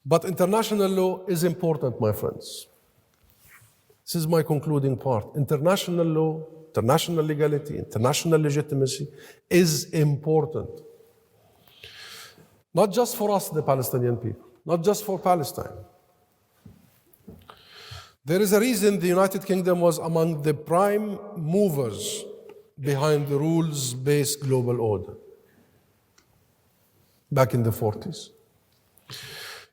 But international law is important, my friends. This is my concluding part. International law, international legality, international legitimacy is important. Not just for us, the Palestinian people, not just for Palestine. There is a reason the United Kingdom was among the prime movers behind the rules-based global order back in the 40s.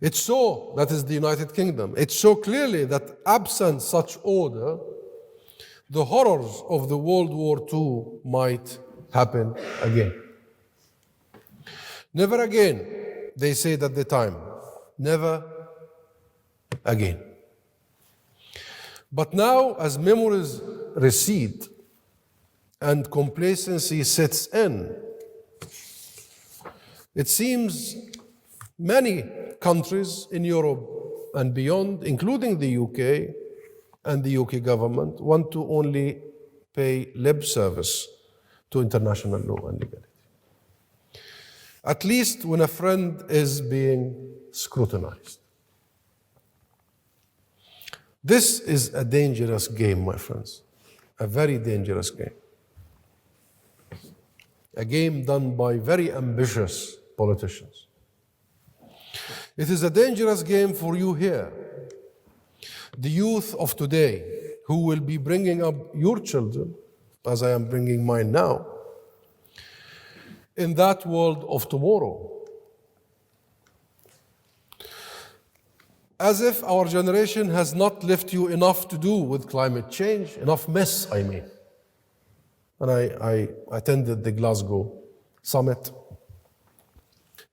It saw, that is the United Kingdom, it saw clearly that absent such order, the horrors of the World War II might happen again. Never again, they said at the time, never again. But now, as memories recede and complacency sets in, it seems many countries in Europe and beyond, including the UK and the UK government, want to only pay lip service to international law and legality. At least when a friend is being scrutinized. This is a dangerous game, my friends, a very dangerous game. A game done by very ambitious politicians. It is a dangerous game for you here, the youth of today, who will be bringing up your children, as I am bringing mine now, in that world of tomorrow. As if our generation has not left you enough to do with climate change, enough mess, I mean. And I attended the Glasgow summit.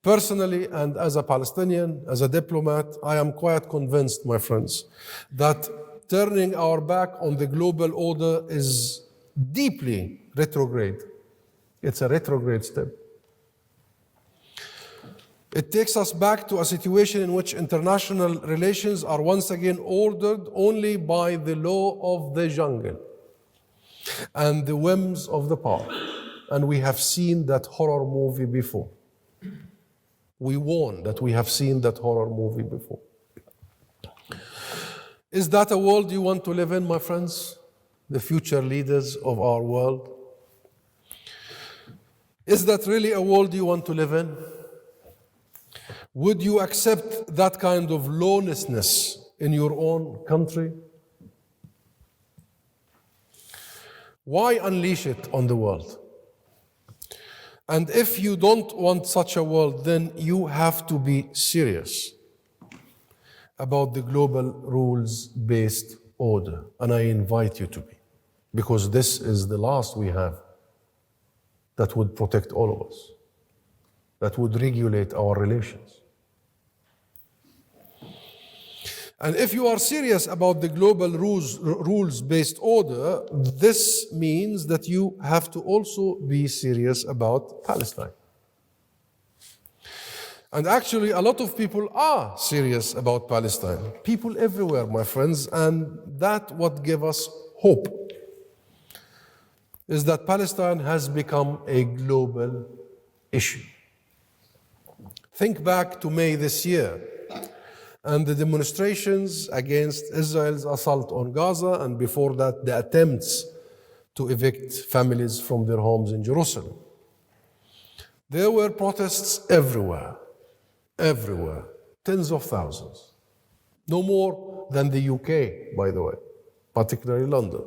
Personally, and as a Palestinian, as a diplomat, I am quite convinced, my friends, that turning our back on the global order is deeply retrograde. It's a retrograde step. It takes us back to a situation in which international relations are once again ordered only by the law of the jungle and the whims of the power. And we have seen that horror movie before. We warn that we have seen that horror movie before. Is that a world you want to live in, my friends? The future leaders of our world? Is that really a world you want to live in? Would you accept that kind of lawlessness in your own country? Why unleash it on the world? And if you don't want such a world, then you have to be serious about the global rules-based order. And I invite you to be, because this is the last we have that would protect all of us, that would regulate our relations. And if you are serious about the global rules-based order, this means that you have to also be serious about Palestine. And actually, a lot of people are serious about Palestine. People everywhere, my friends, and that what gives us hope is that Palestine has become a global issue. Think back to May this year and the demonstrations against Israel's assault on Gaza, and before that, the attempts to evict families from their homes in Jerusalem. There were protests everywhere, tens of thousands. No more than the UK, by the way, particularly London.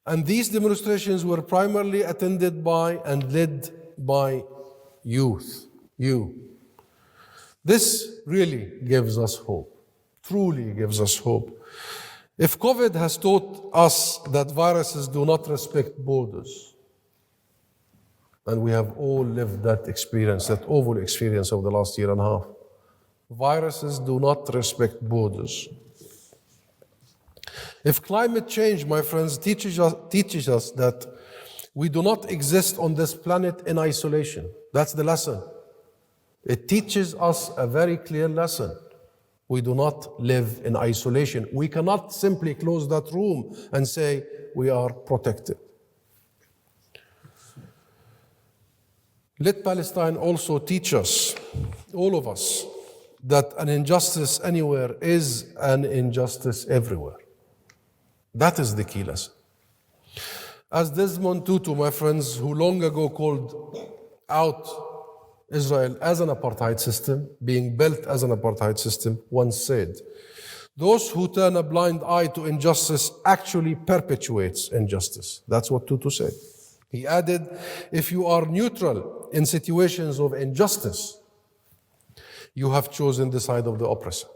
And these demonstrations were primarily attended by and led by youth, you. This really gives us hope, truly gives us hope. If COVID has taught us that viruses do not respect borders, and we have all lived that experience, that awful experience of the last year and a half, viruses do not respect borders. If climate change, my friends, teaches us that we do not exist on this planet in isolation, that's the lesson. It teaches us a very clear lesson. We do not live in isolation. We cannot simply close that room and say we are protected. Let Palestine also teach us all of us, that an injustice anywhere is an injustice everywhere. That is the key lesson. As Desmond Tutu, my friends, who long ago called out Israel as an apartheid system, being built as an apartheid system, once said, those who turn a blind eye to injustice actually perpetuates injustice. That's what Tutu said. He added, if you are neutral in situations of injustice, you have chosen the side of the oppressor.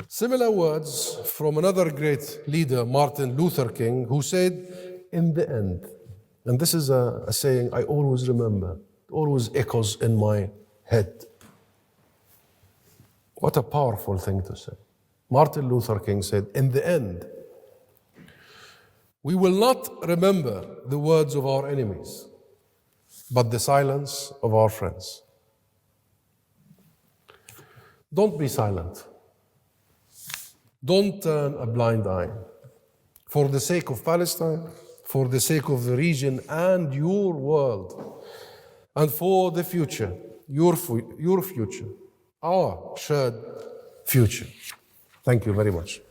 Similar words from another great leader, Martin Luther King, who said, in the end, and this is a saying I always remember, always echoes in my head. What a powerful thing to say. Martin Luther King said, in the end, we will not remember the words of our enemies, but the silence of our friends. Don't be silent. Don't turn a blind eye. For the sake of Palestine, for the sake of the region and your world, and for the future, your future, our shared future. Thank you very much.